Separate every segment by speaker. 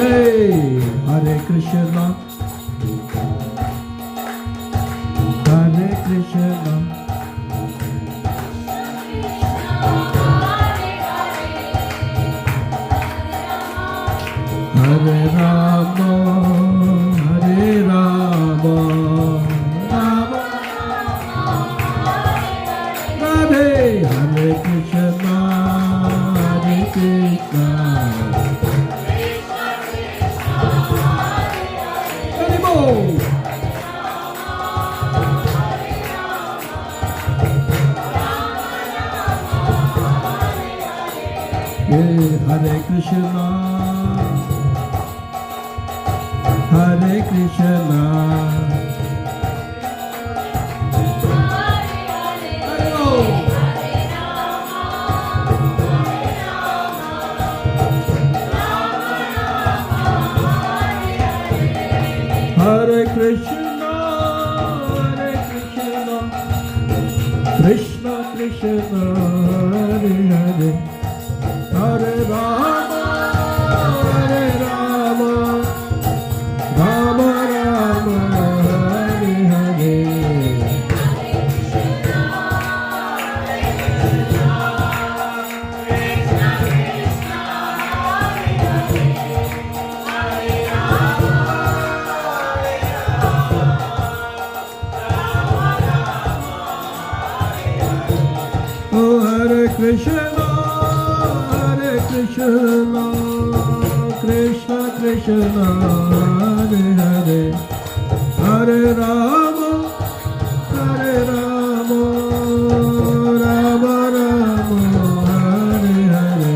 Speaker 1: Hey, Hare Krishna, Hare Krishna, Hare Rama, Hare Rama, Rama Radhe, Hare Krishna, Hare Krishna, Hare Bol. Hare Krishna, Hare Krishna, Hare Krishna, Hare Krishna, Krishna Krishna, Hare Hare, Hare Rama, Hare Rama, Rama Rama, Hare Hare. Oh, Hare Krishna, Hare Krishna, Krishna Krishna, Hare Hare, Hare Rama, Hare Rama, Rama Rama, Hare Hare.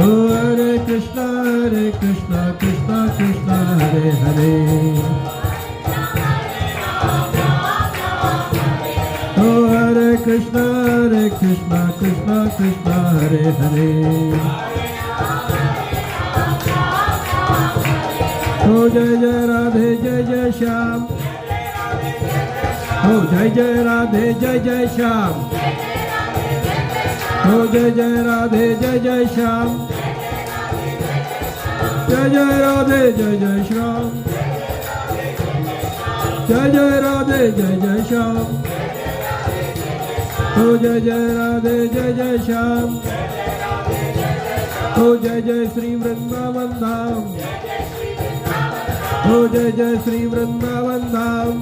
Speaker 1: Oh, Hare Krishna, Krishna Krishna, Hare Hare. Oh, Hare Krishna, Krishna Krishna, Hare Hare. Oh, Jai Jai Radhe, Jai Jai Shyam. Oh, Jai Jai Radhe, Jai Jai Shyam. Oh, Jai Jai Radhe, Jai Jai Shyam. Jai Jai Radhe, Jai Jai Shyam. Jai Jai Radhe, Jai Jai Shyam. Oh, Jai Jai Radhe, Jai Jai Shyam. Oh, Jai Jai Sri Vrindavan Dham. Oh, Jai Jai Sri Vrindavan Dham.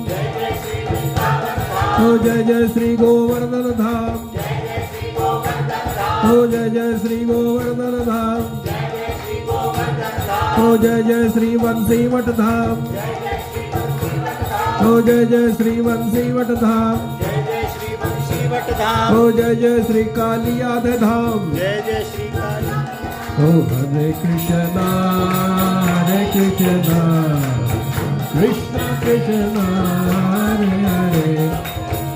Speaker 1: Oh, Jai Jai Sri Govardhan Dham. Oh, Jai Jai Sri Govardhan Dham. Oh, Jai Jai Sri Vansi Vat Dham. Oh, Jai Jai Sri Vansi Vat Dham. Oh, Jai Jai Sri Kaliyad Dham. Oh, Hare Krishna, Hare Krishna, Krishna Krishna, Hare Hare,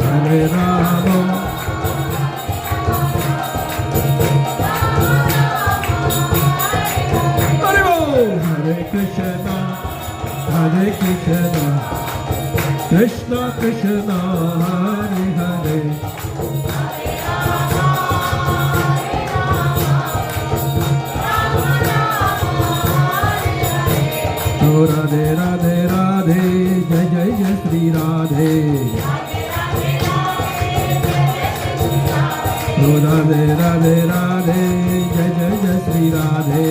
Speaker 1: Hare Rama. Hare Krishna, Hare Krishna, Krishna Krishna, Hare Hare. Oh, Radhe Radhe Radhe, Jai Jai Jai Sri Radhe. Oh, Radhe Radhe Radhe, Jai Jai Jai Sri Radhe.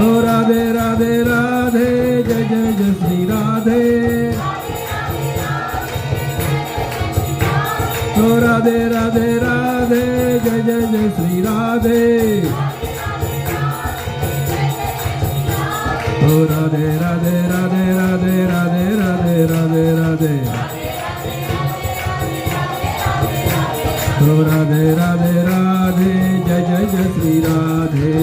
Speaker 1: Oh, Radhe Radhe Radhe, Jai Jai Jai Sri Radhe. Oh, Radhe Radhe Radhe, Jai Jai Jai Sri Radhe. Oh, Radhe Radhe Radhe Radhe Radhe Radhe Radhe Radhe. Oh, Radhe Radhe Radhe, Jai Jai Jai Sri Radhe.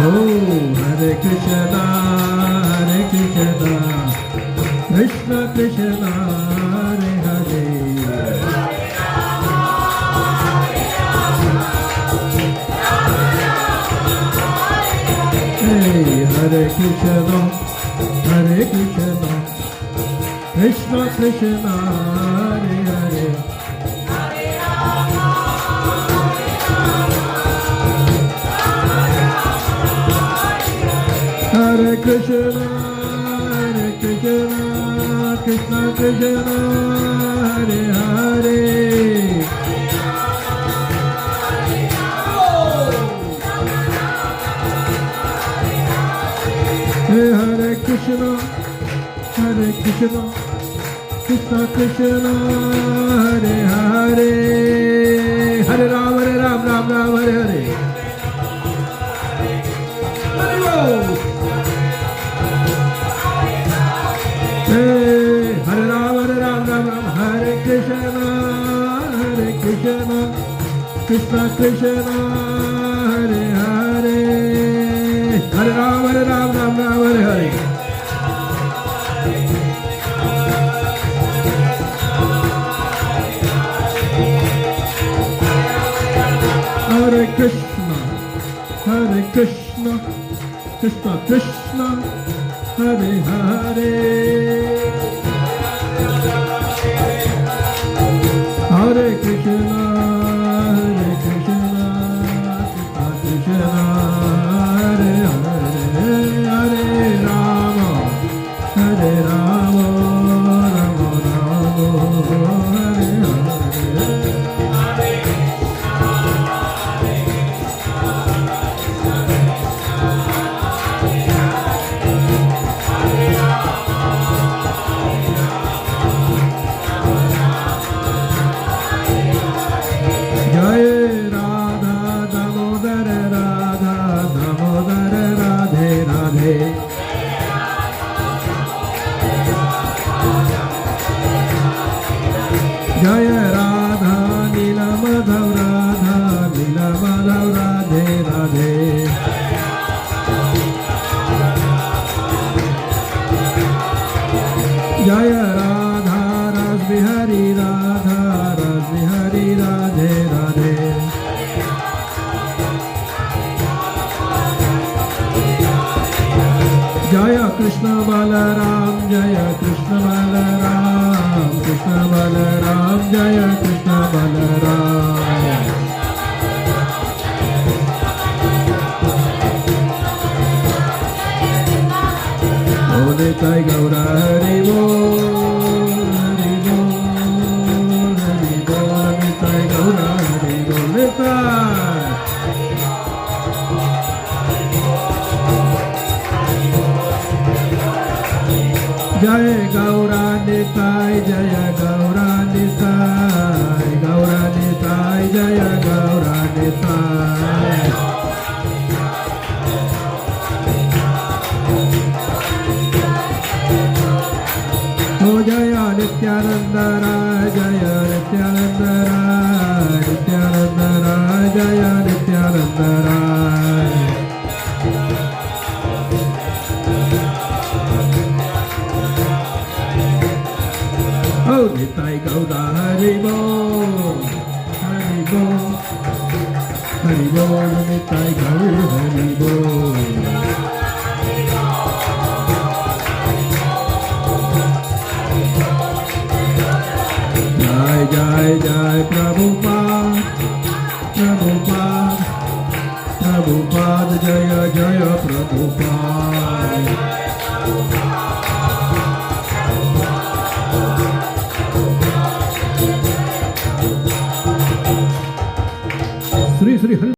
Speaker 1: Oh, Hare Krishna, Hare Krishna, Krishna Krishna, Hare Hare. Krishna, Hare Krishna, Krishna Krishna, Hare Hare, Hare Krishna, Krishna Krishna, Hare Hare. Hare Krishna, Krishna Krishna, Hare Hare, Hare Ram, Ram Ram, Hare Hare. Hare Ram, Ram Ram, Hare Krishna, Krishna Krishna, Hare Hare, Hare Ram, Ram Ram, Hare Hare. Hare Krishna, Krishna Krishna, Hare Hare, Hare Krishna, Krishna Krishna, Hare Hare, Hare Rama, Rama Rama, Hare Hare. Jai Radha Damodar Radha Damodar Radhe Radhe. Jai Radha Nila Madhav Radha Nila Madhav Radhe Radhe. Jai Radha Rasbihari Radha Rasbihari Radhe Radhe. Jaya Krishna Balaram, Jaya Krishna Balaram, Krishna Balaram, Jaya Krishna Balaram. O Nitai Gaura Hari Bol, Hari Bol, Hari Bol, Nitai Gaura Hari Bol, Nitai. Jai Gaura Nitai, Jaya Gaura Nitai, Gaura Nitai, Jaya Gaura Nitai. O Jaya Nityananda Rai, Jaya Nityananda Rai, Nityananda Rai, Jaya Nityananda Rai. Oh, Nitai Gaura Hari Bol, Hari Bol, Hari Bol, Nitai Gaura Hari Bol. Jai Jai Jai Prabhupada, Prabhupada, Prabhupada, Jaya Jaya Prabhupada. Sri Sri Hari